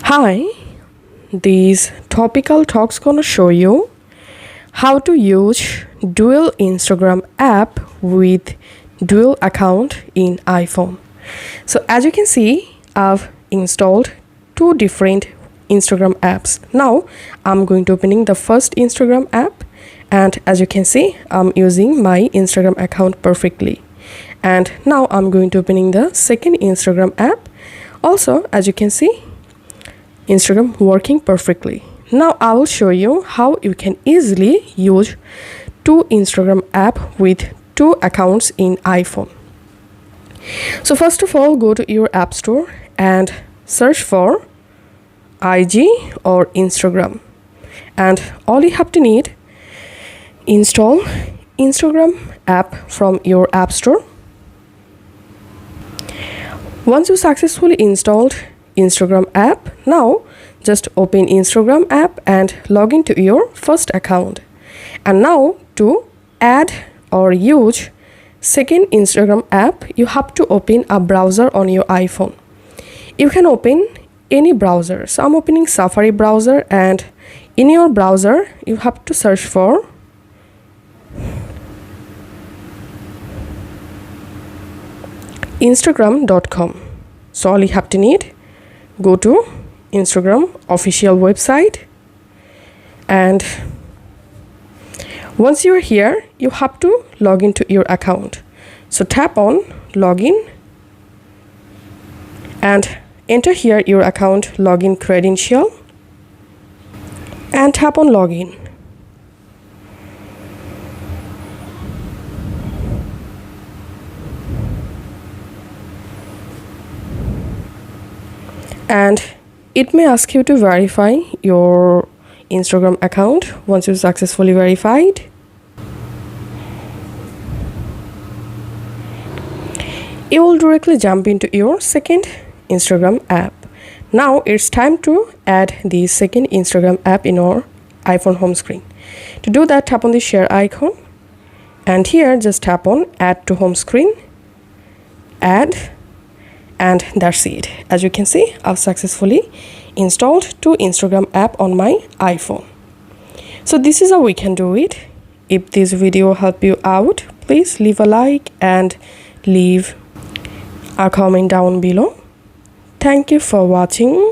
Hi, these topical talks gonna show you how to use dual Instagram app with dual account in iPhone. So as you can see, I've installed two different Instagram apps. Now I'm going to opening the first Instagram app, and as you can see, I'm using my Instagram account perfectly. And now I'm going to opening the second Instagram app. Also, as you can see, Instagram working perfectly. Now I will show you how you can easily use two Instagram app with two accounts in iPhone. So first of all, go to your app store and search for IG or Instagram. And all you have to need, install Instagram app from your app store. Once you successfully installed Instagram app, now just open Instagram app and log into your first account. And now to add or use second Instagram app, you have to open a browser on your iPhone. You can open any browser. So I'm opening Safari browser, and in your browser you have to search for instagram.com. So all you have to need, go to Instagram official website, and once you are here, you have to log into your account. So tap on login and enter here your account login credential and tap on login. And it may ask you to verify your Instagram account. Once you successfully verified, you will directly jump into your second Instagram app. Now it's time to add the second Instagram app in our iPhone home screen. To do that, tap on the share icon, and here just tap on add to home screen, add. And that's it. As you can see, I've successfully installed two Instagram app on my iPhone. So this is how we can do it. If this video helped you out, please leave a like and leave a comment down below. Thank you for watching.